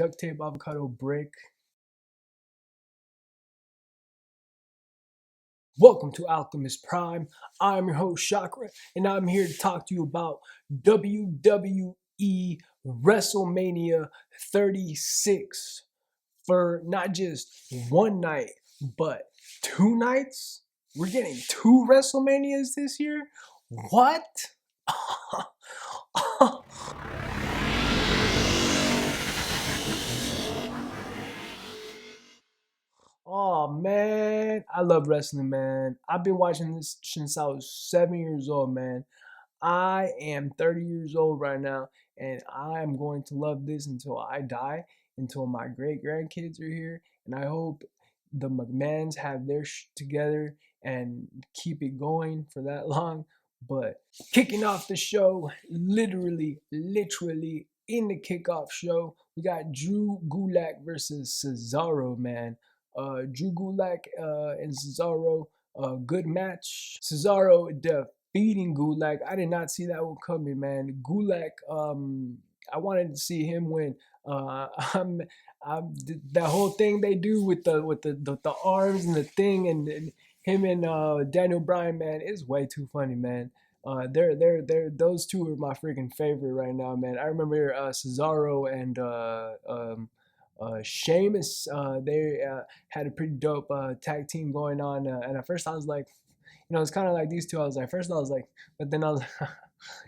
duct tape avocado brick. Welcome to Alchemist Prime. I'm your host Chakra, and I'm here to talk to you about WWE Wrestlemania 36 for not just one night, but 2 nights. We're getting 2 WrestleManias this year. What? Oh man, I love wrestling, man. I've been watching this since I was 7 years old, man. I am 30 years old right now, and I am going to love this until I die, until my great grandkids are here. And I hope the McMahons have their together and keep it going for that long. But kicking off the show, literally in the kickoff show, we got Drew Gulak versus Cesaro, man. Drew Gulak and Cesaro, good match. Cesaro defeating Gulak. I did not see that one coming, man. Gulak, I wanted to see him win. That whole thing they do with the arms and the thing and him and Daniel Bryan, man, is way too funny, man. They're those two are my freaking favorite right now, man. I remember Cesaro and Sheamus. They had a pretty dope tag team going on, and at first I was like, it's kind of like these two. I was like, first I was like, but then I was,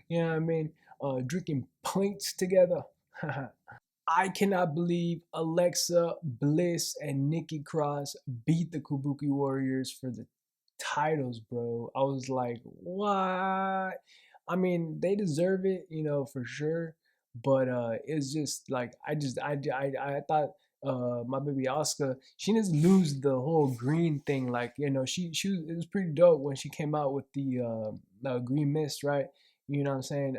you know what I mean, drinking pints together. I cannot believe Alexa Bliss and Nikki Cross beat the Kabuki Warriors for the titles, bro. I was like, what? I mean, they deserve it, for sure. But it's just like I thought my baby Oscar, she didn't lose the whole green thing. Like, it was pretty dope when she came out with the green mist, right? You know what I'm saying?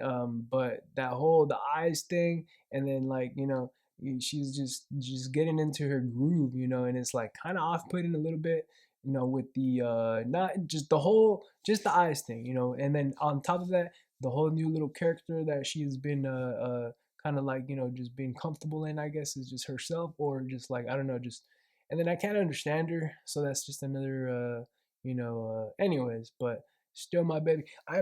But the eyes thing, and then she's just getting into her groove, and it's like kind of off-putting a little bit, with the not just just the eyes thing, and then on top of that, the whole new little character that she's been kind of like, just being comfortable in, I guess, is just herself, or just like, I don't know, just, and then I can't understand her, so that's just another anyways, but still my baby. I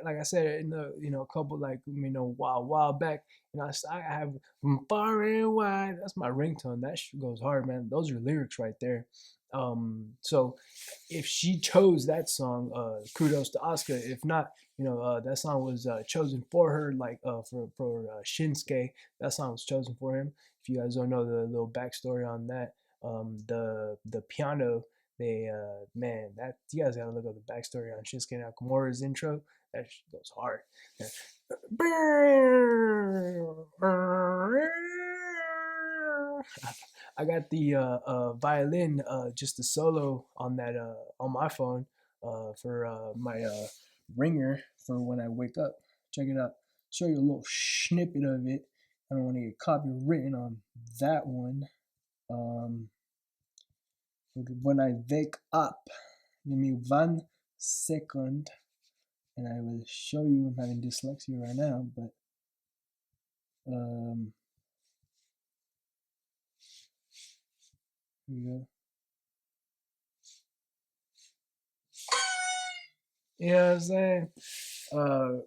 like I said in the a couple, like, while back, I have from far and wide. That's my ringtone. That shit goes hard, man. Those are lyrics right there. So if she chose that song, kudos to Asuka. If not, that song was chosen for her, like for Shinsuke. That song was chosen for him. If you guys don't know the little backstory on that, the piano, they man, that you guys gotta look up the backstory on Shinsuke Nakamura's intro. That goes hard. I got the violin, just a solo on that on my phone for my ringer for when I wake up. Check it out. Show you a little snippet of it. I don't want to get copywritten on that one. When I wake up, give me 1 second, and I will show you. I'm having dyslexia right now, but here we go. You know what I'm saying?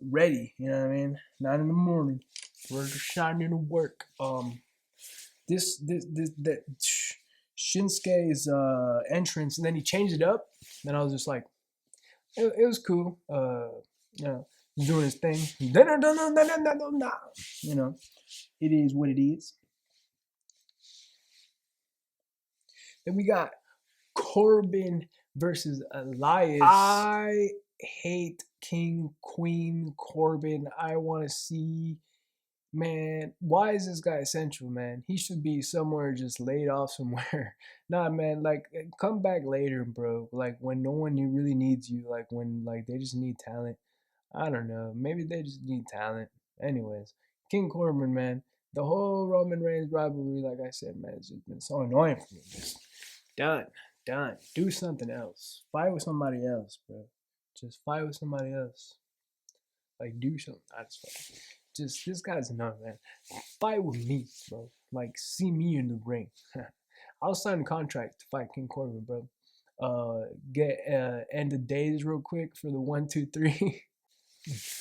Ready. You know what I mean? 9 in the morning. We're just shining to work. That Shinsuke's entrance, and then he changed it up. And I was just like, it was cool. He's doing his thing. It is what it is. Then we got Corbin versus Elias. I hate King Queen Corbin. I want to see, man, why is this guy essential, man? He should be somewhere just laid off somewhere. Nah, man, like, come back later, bro. Like, when no one really needs you, like, when, like, they just need talent. I don't know. Maybe they just need talent. Anyways, King Corbin, man, the whole Roman Reigns rivalry, like I said, man, it's just been so annoying for me. Just done. Do something else. Fight with somebody else, bro. Just fight with somebody else. Like, do something. I just fucking just this guy's enough, man. Fight with me, bro. Like, see me in the ring. I'll sign a contract to fight King Corbin, bro. Get end the days real quick for the 1, 2, 3.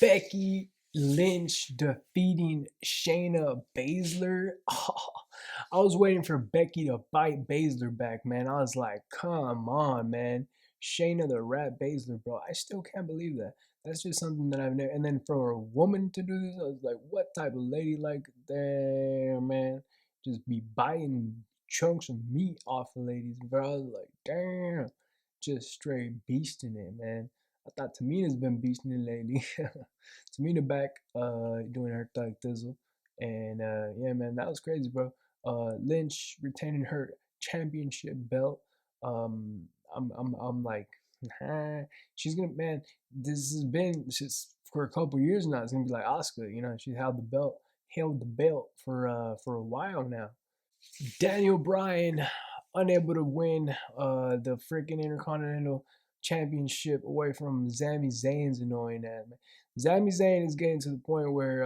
Becky Lynch defeating Shayna Baszler. Oh, I was waiting for Becky to bite Baszler back, man. I was like, come on, man. Shayna the Rat Baszler, bro. I still can't believe that. That's just something that I've never. And then for a woman to do this, I was like, what type of lady? Like, damn, man. Just be biting chunks of meat off of ladies, bro. I was like, damn. Just straight beasting it, man. I thought Tamina's been beasting it lately. Tamina back, doing her thug thizzle. And yeah, man, that was crazy, bro. Lynch retaining her championship belt. I'm like, nah, she's gonna, man. This has been just for a couple years now. It's gonna be like Asuka, you know. She held the belt for a while now. Daniel Bryan unable to win the freaking Intercontinental Championship away from Sami Zayn's annoying ass. Sami Zayn is getting to the point where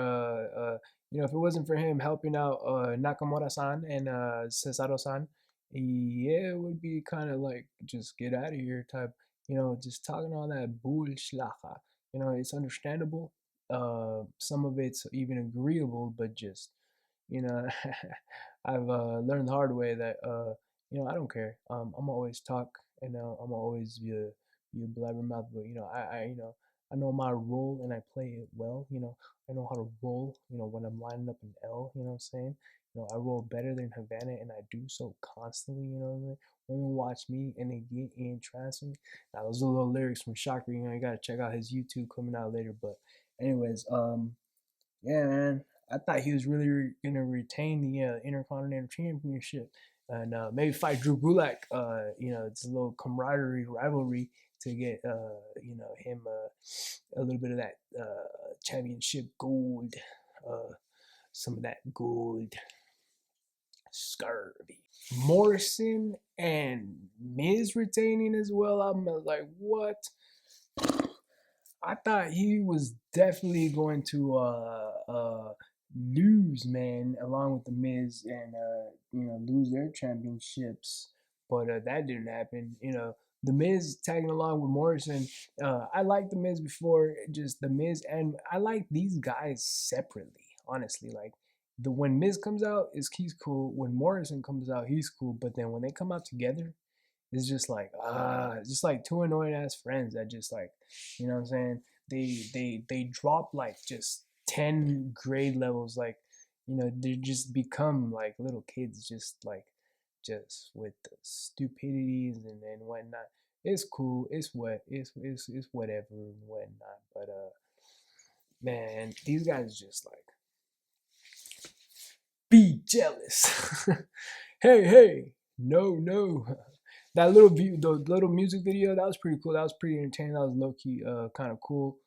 if it wasn't for him helping out Nakamura-san and Cesaro-san, yeah, it would be kind of like just get out of here type. Just talking all that bullshit. It's understandable. Some of it's even agreeable, but just you know, I've learned the hard way that I don't care. I'm always talk, and I'm always be a blabbermouth. But I know my role and I play it well. I know how to roll. When I'm lining up an L. You know what I'm saying? I roll better than Havana, and I do so constantly. You know what I mean? Women watch me and they get entrancing. Now those are little lyrics from Shocker. You gotta check out his YouTube coming out later. But anyways, yeah, man. I thought he was really gonna retain the Intercontinental Championship and maybe fight Drew Gulak. It's a little camaraderie rivalry to get him a little bit of that championship gold, some of that gold. Scurvy. Morrison and Miz retaining as well. I'm like, what? I thought he was definitely going to lose, man, along with the Miz and lose their championships, but that didn't happen. The Miz tagging along with Morrison. I liked the Miz before, just the Miz, and I like these guys separately. Honestly, like when Miz comes out, he's cool. When Morrison comes out, he's cool. But then when they come out together, it's just like it's just like two annoying ass friends that just like, what I'm saying? They drop like just 10 grade levels, like, they just become like little kids, just with the stupidities and whatnot. It's cool. It's whatever and whatnot. But man, these guys just like be jealous. Hey, no. That the little music video, that was pretty cool. That was pretty entertaining. That was low key, kind of cool.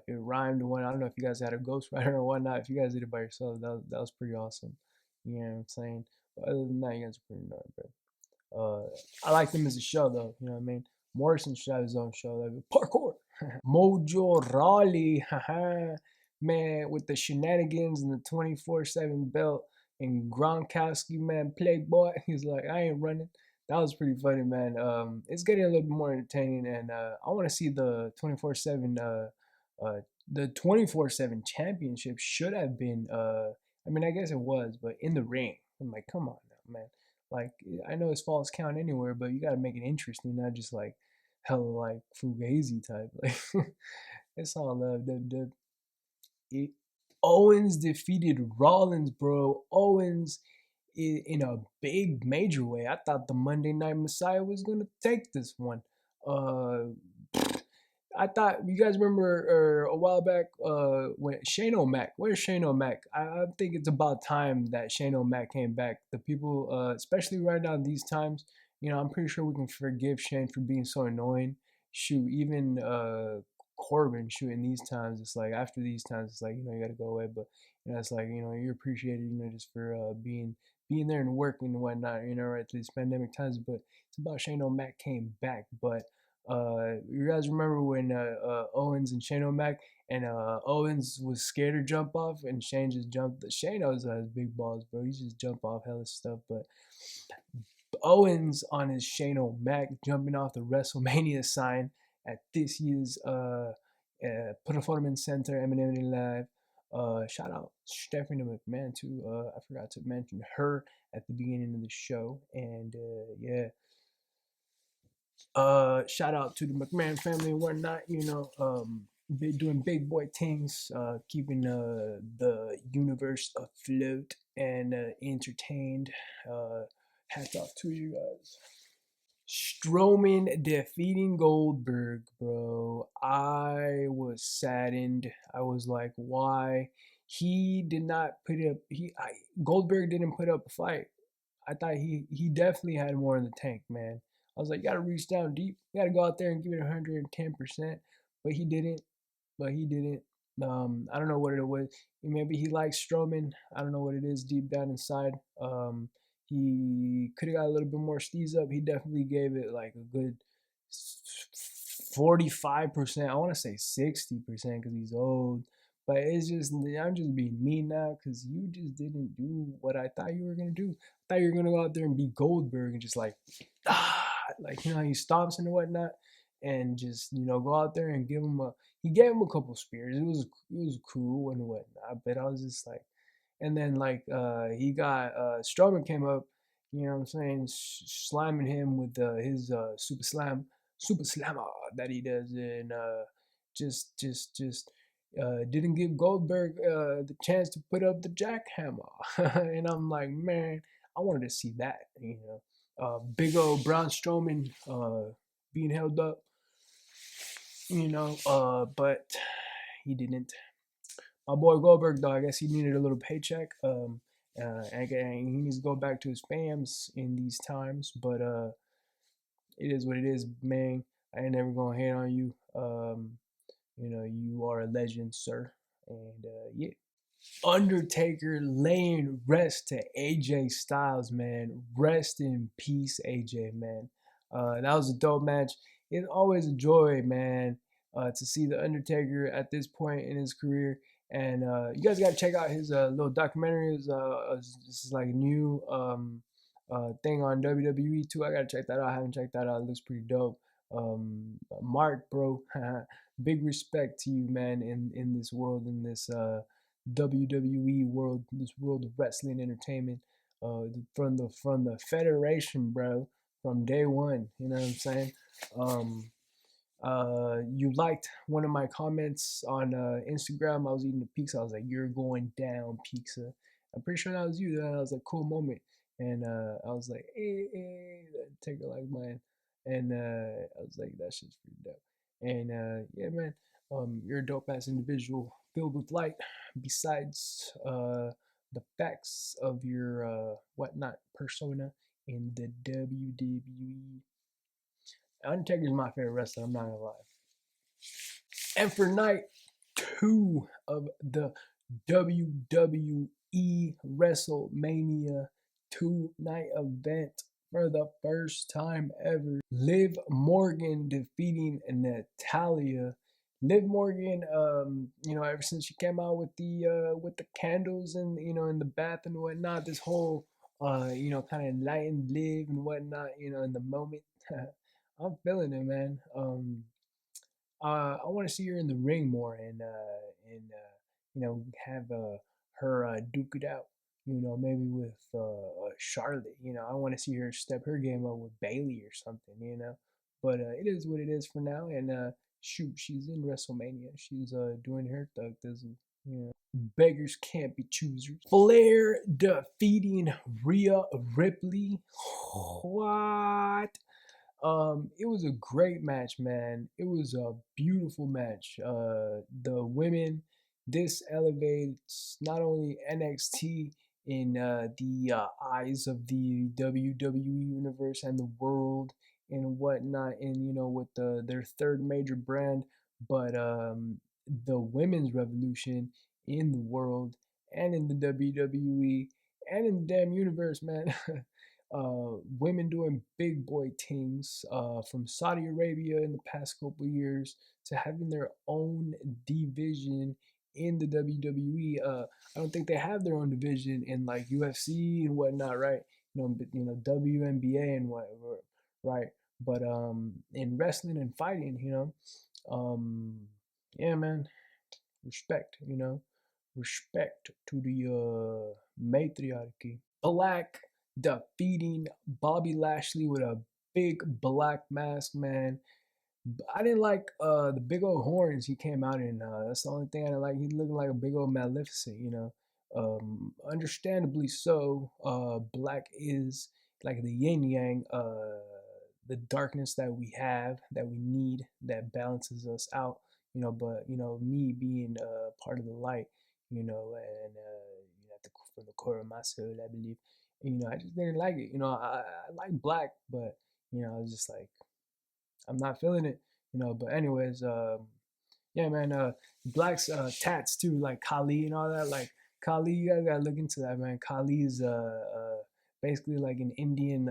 It rhymed one. I don't know if you guys had a ghostwriter or whatnot. If you guys did it by yourself, that was pretty awesome. You know what I'm saying? But other than that, you guys are pretty annoying, bro. I like them as a show, though. You know what I mean? Morrison should have his own show. That'd be parkour. Mojo Rawley, man, with the shenanigans and the 24/7 belt and Gronkowski, man, playboy. He's like, I ain't running. That was pretty funny, man. It's getting a little bit more entertaining, and I want to see the 24/7. The 24/7 championship should have been. I mean, I guess it was, but in the ring. I'm like, come on now, man. Like, I know it's false count anywhere, but you got to make it interesting, not just like hella like fugazi type. Like, it's all love, dub. Owens defeated Rollins, bro. Owens in a big major way. I thought the Monday Night Messiah was gonna take this one. Uh, I thought you guys remember a while back when Shane O'Mac. Where's Shane O'Mac? I think it's about time that Shane O'Mac came back. The people, especially right now in these times, I'm pretty sure we can forgive Shane for being so annoying. Shoot, even Corbin. Shoot, in these times, it's like after these times, it's like you got to go away. But it's like you're appreciated, just for being there and working and whatnot. Right through these pandemic times. But it's about Shane O'Mac came back, but You guys remember when Owens and Shane O'Mac, and Owens was scared to jump off, and Shane just jumped. Shane always has big balls, bro. He just jump off hella stuff. But Owens on his Shane O'Mac jumping off the WrestleMania sign at this year's Performance Center Eminem Live. Shout out Stephanie McMahon too. I forgot to mention her at the beginning of the show, and yeah. Shout out to the McMahon family and whatnot. They doing big boy things, keeping the universe afloat and entertained. Hats off to you guys. Strowman defeating Goldberg, bro. I was saddened. I was like, why? He did not put up. Goldberg didn't put up a fight. I thought he definitely had more in the tank, man. I was like, you gotta reach down deep. You gotta go out there and give it 110%. But he didn't. But he didn't. I don't know what it was. Maybe he likes Strowman. I don't know what it is deep down inside. He could have got a little bit more steez up. He definitely gave it like a good 45%. I want to say 60% because he's old. But it's just, I'm just being mean now because you just didn't do what I thought you were going to do. I thought you were going to go out there and be Goldberg and just like he stomps and whatnot. And just, go out there and he gave him a couple spears. It was cool and whatnot. But I was just like, and then like he got Strowman came up, you know what I'm saying, slamming him with his super slammer that he does, and just didn't give Goldberg the chance to put up the jackhammer, and I'm like, man, I wanted to see that, big old Braun Strowman being held up, but he didn't. My boy Goldberg, though, I guess he needed a little paycheck. And he needs to go back to his fams in these times. But it is what it is, man. I ain't never gonna hate on you. You are a legend, sir. And yeah. Undertaker laying rest to AJ Styles, man. Rest in peace, AJ, man. That was a dope match. It's always a joy, man, to see the Undertaker at this point in his career. And you guys got to check out his little documentary. This is like a new thing on WWE too. I got to check that out. I haven't checked that out. It looks pretty dope. Mark, bro, big respect to you, man, in this world, in this WWE world, this world of wrestling entertainment, from the Federation, bro, from day one. You know what I'm saying? You liked one of my comments on Instagram. I was eating a pizza. I was like, "You're going down, pizza." I'm pretty sure that was you. That was a cool moment, and I was like, "Hey, take it like mine," and I was like, "That shit's pretty dope." And yeah, man, you're a dope ass individual filled with light. Besides the facts of your whatnot persona in the WWE. Undertaker's my favorite wrestler, I'm not gonna lie. And for night 2 of the WWE Wrestlemania 2-night event, for the first time ever, Liv Morgan defeating Natalya. Liv Morgan, ever since she came out with the candles and in the bath and whatnot, this whole kind of enlightened Liv and whatnot, in the moment. I'm feeling it, man. I want to see her in the ring more and have her duke it out. Maybe with Charlotte. I want to see her step her game up with Bailey or something. But it is what it is for now. And shoot, she's in WrestleMania. She's doing her thug thizzle. Beggars can't be choosers. Flair defeating Rhea Ripley. What? It was a great match, man. It was a beautiful match. The women, this elevates not only NXT in the eyes of the WWE universe and the world and whatnot, and with their third major brand, but the women's revolution in the world and in the WWE and in the damn universe, man. Women doing big boy things, from Saudi Arabia in the past couple years to having their own division in the WWE. I don't think they have their own division in like UFC and whatnot, right? WNBA and whatever, right? But in wrestling and fighting, um, yeah, man, respect, respect to the matriarchy. Black defeating Bobby Lashley with a big black mask, man. I didn't like the big old horns he came out in. That's the only thing I didn't like. He looking like a big old Maleficent, Understandably so. Black is like the yin yang, the darkness that we have, that we need, that balances us out. But me being part of the light, and from the core of my soul, I believe. I just didn't like it. I like black, but I was just like, I'm not feeling it. But anyways, yeah, man. Black's tats too, like Kali and all that. Like Kali, you guys gotta look into that, man. Kali is basically like an Indian.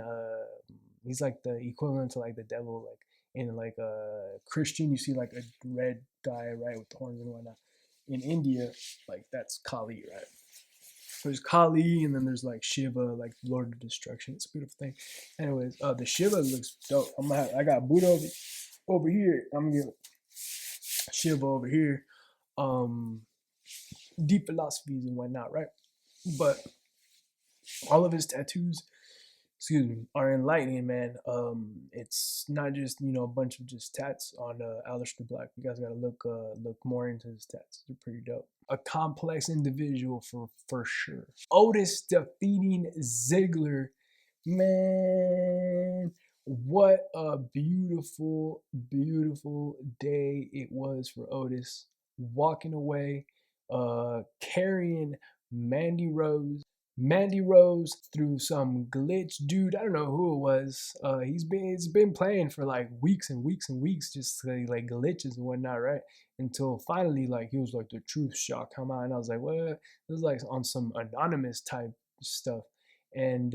He's like the equivalent to like the devil, like in like a Christian. You see like a red guy, right, with horns and whatnot. In India, like that's Kali, right? There's Kali, and then there's like Shiva, like Lord of Destruction. It's a beautiful thing. Anyways, the Shiva looks dope. I got Buddha over here. I'm gonna get Shiva over here. Deep philosophies and whatnot, right? But all of his tattoos, excuse me, are enlightening, man. It's not just a bunch of just tats on Aleister Black. You guys gotta look more into his tats. They're pretty dope. A complex individual for sure. Otis defeating Ziggler, man. What a beautiful, beautiful day it was for Otis. Walking away, carrying Mandy Rose. Mandy Rose through some glitch dude. I don't know who it was. He's been playing for like weeks and weeks and weeks, just like glitches and whatnot, right? Until finally, like he was like the truth shot come out, and I was like, what? It was like on some anonymous type stuff, and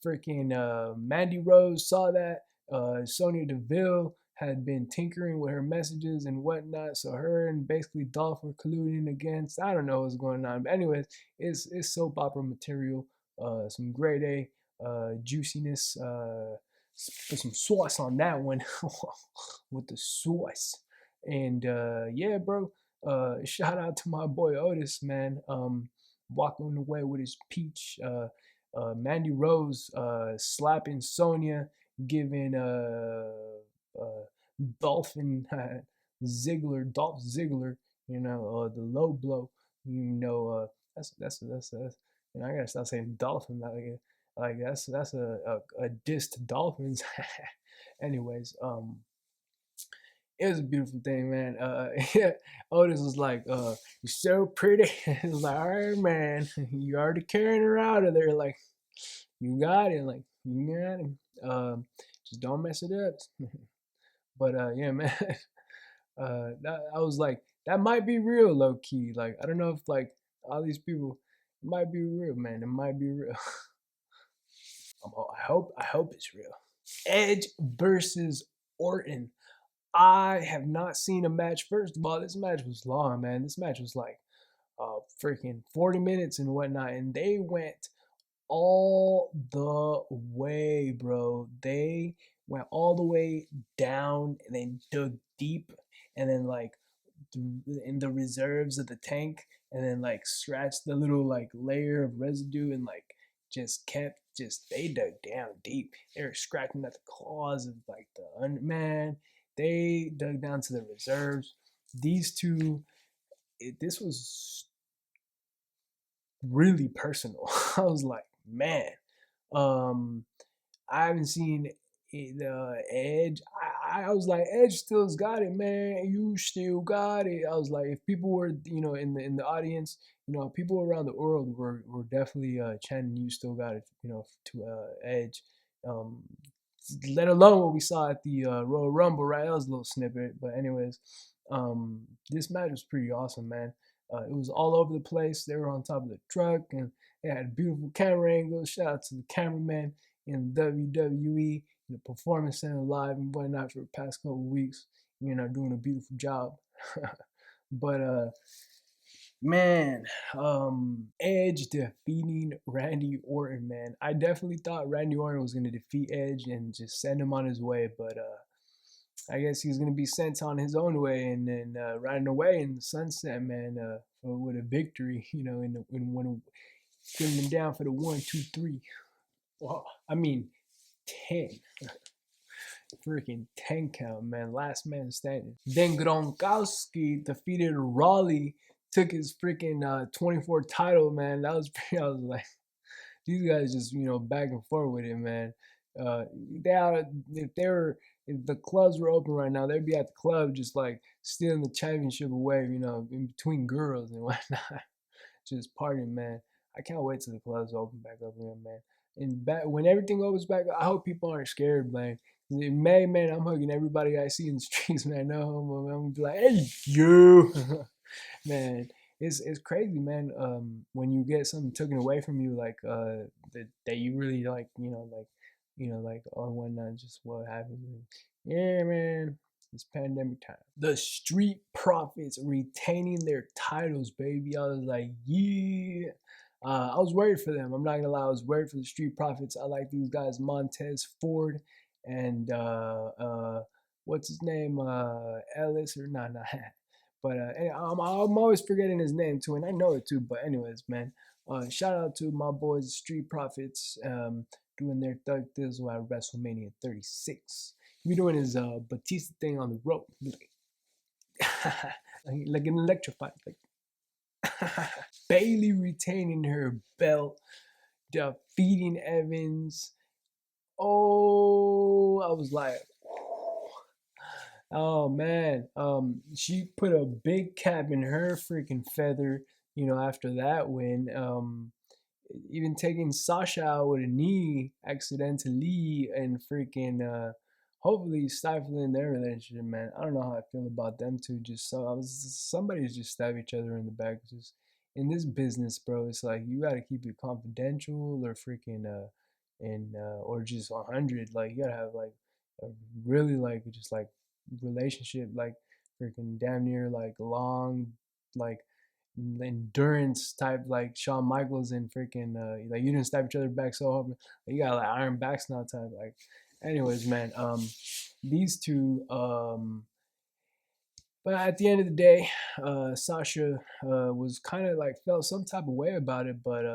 freaking Mandy Rose saw that. Sonya Deville had been tinkering with her messages and whatnot, so her and basically Dolph were colluding against. I don't know what's going on, but anyways, it's soap opera material. Some grade A juiciness. Put some sauce on that one with the sauce. And yeah, bro. Shout out to my boy Otis, man. Walking away with his peach. Mandy Rose slapping Sonya, giving Dolphin Dolph Ziggler, the low blow. That's I gotta stop saying Dolphin. Like that's a diss to Dolphins. Anyways, it was a beautiful thing, man. Yeah, Otis was like, "You're so pretty." It was like, "All right, man, you already carrying her out of there. Like, you got it. Like, you got it. Just don't mess it up." But yeah, man. I was like, that might be real, low key. Like, I don't know if like all these people, it might be real, man. It might be real. I hope it's real. Edge versus Orton. I have not seen a match. First of all, this match was long, man. This match was like freaking 40 minutes and whatnot, and they went all the way, bro. They went all the way down and then dug deep, and then like in the reserves of the tank, and then like scratched the little like layer of residue, and like just kept they dug down deep. They were scratching at the claws of like the man. They dug down to the reserves. These two, this was really personal. I was like, man, um, I haven't seen the Edge. I was like, Edge still's got it, man. You still got it. I was like, if people were, in the audience, people around the world were definitely chanting, "You still got it," to Edge. Um, let alone what we saw at the Royal Rumble, right? That was a little snippet, but anyways, this match was pretty awesome, man. It was all over the place. They were on top of the truck, and they had beautiful camera angles. Shout out to the cameraman in WWE, in the Performance Center live and whatnot for the past couple of weeks. Doing a beautiful job. But man, Edge defeating Randy Orton, man. I definitely thought Randy Orton was gonna defeat Edge and just send him on his way, but I guess he's gonna be sent on his own way and then riding away in the sunset, man, with a victory, in one, getting him down for the 1, 2, 3. Well, I mean, 10. Freaking 10 count, man. Last man standing. Then Gronkowski defeated Raleigh, took his freaking 24 title, man. That was pretty, I was like, these guys just, back and forth with it, man. If the clubs were open right now, they'd be at the club just like stealing the championship away, in between girls and whatnot. Just partying, man. I can't wait till the clubs open back up again, man. And back when everything opens back, I hope people aren't scared, man. In May, man, I'm hugging everybody I see in the streets, man. No homo, man. I'm gonna be like, hey, you, man. It's crazy, man. When you get something taken away from you, like that you really like, like oh, whatnot, just what happened. Yeah, man. It's pandemic time. The Street Profits retaining their titles, baby. I was like, yeah. I was worried for them. I'm not gonna lie. I was worried for the Street Profits. I like these guys, Montez Ford and what's his name, Elias or not. But I'm always forgetting his name too, and I know it too. But anyways, man, shout out to my boys, Street Profits, doing their thug thizzle at WrestleMania 36. He be doing his Batista thing on the rope, like an electrified, like. Bailey retaining her belt, defeating Evans. Oh, I was like, oh man. She put a big cap in her freaking feather, after that win. Even taking Sasha out with a knee accidentally and freaking hopefully stifling their relationship, man. I don't know how I feel about them two. Somebody's just stab each other in the back. Just in this business, bro, it's like you gotta keep it confidential or freaking or just 100. Like you gotta have like a really like just like relationship like freaking damn near like long like endurance type like Shawn Michaels and freaking like you didn't stab each other back so hard. Like, you got like Iron Backs now type. Like, anyways, man, these two, but at the end of the day, Sasha was kind of like felt some type of way about it, but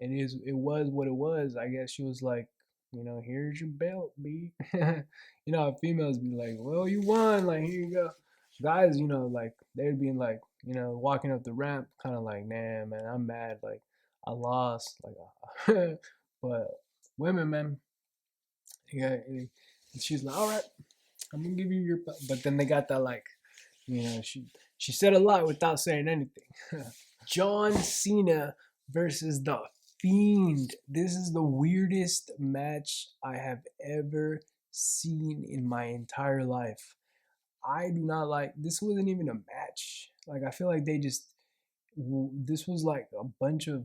it was what it was. I guess she was like, here's your belt, B. How females be like, well, you won, like here you go. Guys, like they'd be like, walking up the ramp, kind of like, nah, man, I'm mad, like I lost, like, but women, man, yeah, she's like, all right, I'm gonna give you your belt, but then they got that like, she said a lot without saying anything. John Cena versus The Fiend. This is the weirdest match I have ever seen in my entire life. I do not like this. Wasn't even a match. Like I feel like they just this was like a bunch of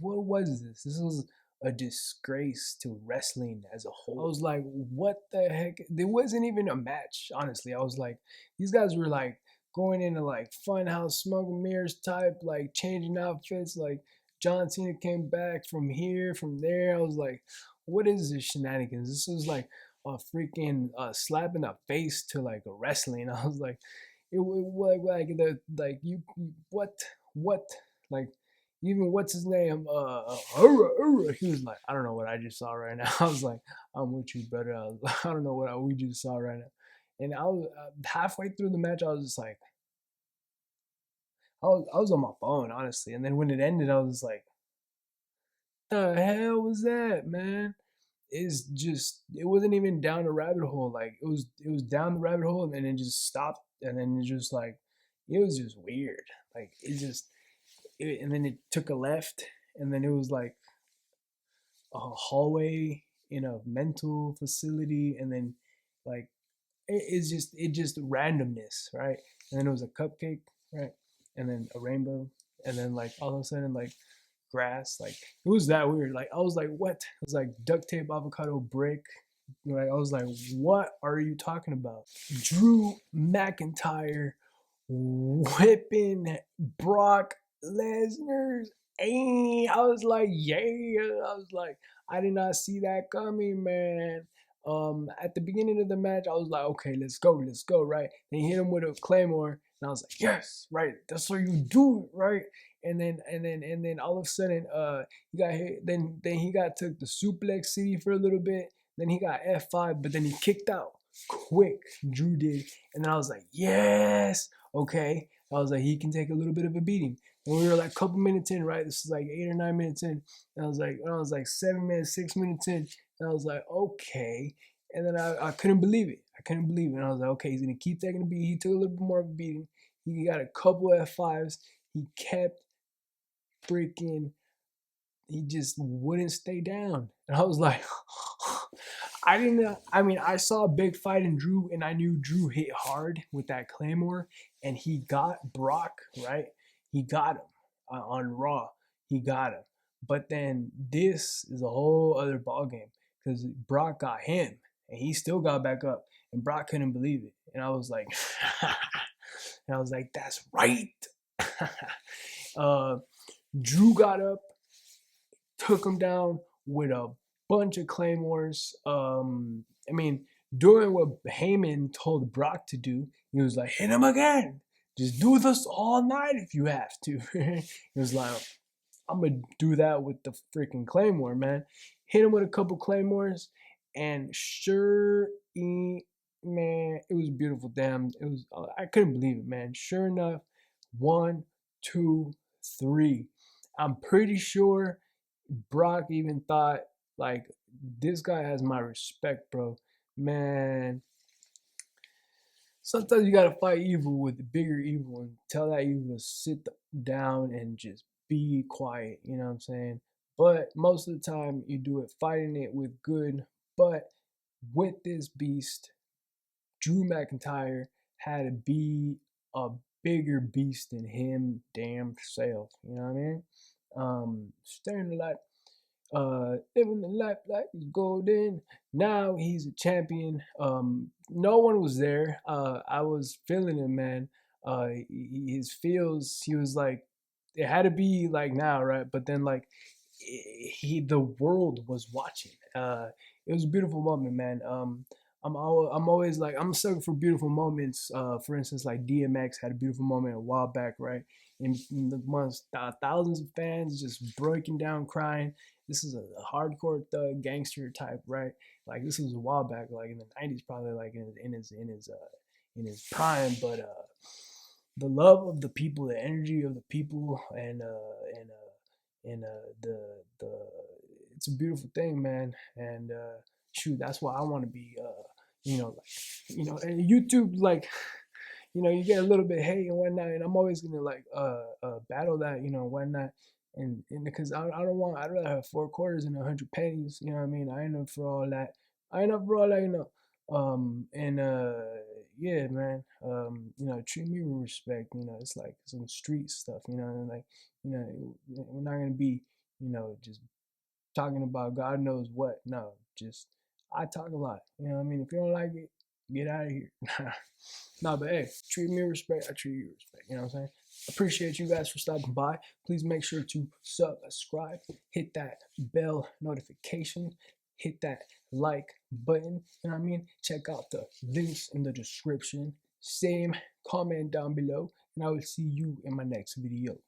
what was this? This was a disgrace to wrestling as a whole. I was like, what the heck? There wasn't even a match, honestly. I was like, these guys were like going into like fun house smoke and mirrors type, like changing outfits. Like John Cena came back from here, from there. I was like, what is this shenanigans? This was like a freaking slap in the face to like a wrestling. I was like, it was like the like you what like even what's his name he was like, I don't know what I just saw right now. I was like, I'm with you, brother. I don't know what we just saw right now. And I was halfway through the match, I was just like, I was on my phone, honestly. And then when it ended, I was like, the hell was that, man? It wasn't even down the rabbit hole. Like it was down the rabbit hole and then it just stopped and then it just like it was just weird. Like and then it took a left and then it was like a hallway in a mental facility and then like it's just randomness, right? And then it was a cupcake, right? and then a rainbow, and then like all of a sudden like grass. Like it was that weird. Like I was like, what? It was like duct tape, avocado, brick. Like I was like, what are you talking about? Drew McIntyre whipping Brock Lesnar's. I was like, yeah. I was like, I did not see that coming, man. At the beginning of the match, I was like, okay, let's go, right? Then he hit him with a claymore, and I was like, yes, right. That's what you do, right? And then all of a sudden, he got hit. Then he got took the suplex city for a little bit. Then he got F5, but then he kicked out quick. Drew did, and then I was like, yes, okay. I was like, he can take a little bit of a beating. And we were like a couple minutes in, right? This is like 8 or 9 minutes in. And I was like 7 minutes, 6 minutes in. And I was like, okay. And then I couldn't believe it. And I was like, okay, he's gonna keep taking a beat. He took a little bit more of a beating. He got a couple F5s. He kept freaking, he just wouldn't stay down. And I was like, I saw a big fight in Drew, and I knew Drew hit hard with that Claymore, and he got Brock, right? He got him on Raw. He got him. But then this is a whole other ballgame because Brock got him, and he still got back up, and Brock couldn't believe it. And I was like, that's right. Drew got up, took him down with a bunch of claymores. Doing what Heyman told Brock to do, he was like, hit him again. Just do this all night if you have to. He was like, I'm going to do that with the freaking claymore, man. Hit him with a couple claymores, and man, it was beautiful. Damn, I couldn't believe it, man. Sure enough, 1, 2, 3. I'm pretty sure Brock even thought, like, this guy has my respect, bro. Man, sometimes you gotta fight evil with the bigger evil and tell that evil to sit down and just be quiet, you know what I'm saying? But most of the time, you do it fighting it with good. But with this beast, Drew McIntyre had to be a bigger beast than him damn self, you know what I mean? Staring the light, living the life like it's golden. Now he's a champion. No one was there. I was feeling him, man. His feels. He was like, it had to be like now, right? But then like, the world was watching. It was a beautiful moment, man. I'm always like, I'm a sucker for beautiful moments. For instance, like DMX had a beautiful moment a while back, right? In the months, thousands of fans just breaking down, crying. This is a hardcore thug gangster type, right? Like this was a while back, like in the '90s, probably like in his prime. But the love of the people, the energy of the people, and the it's a beautiful thing, man. And shoot, that's why I want to be. And YouTube, like, you get a little bit hate and whatnot, and I'm always gonna like battle that, whatnot, and because I don't want, I'd rather have 4 quarters and 100 pennies, you know what I mean? I ain't up for all that. And yeah, man, treat me with respect, it's like some street stuff, and like, we're not gonna be, just talking about God knows what. No, just I talk a lot. You know what I mean? If you don't like it, get out of here. No, but hey, treat me with respect. I treat you with respect. You know what I'm saying? Appreciate you guys for stopping by. Please make sure to subscribe, hit that bell notification, hit that like button. You know what I mean? Check out the links in the description. Same comment down below, and I will see you in my next video.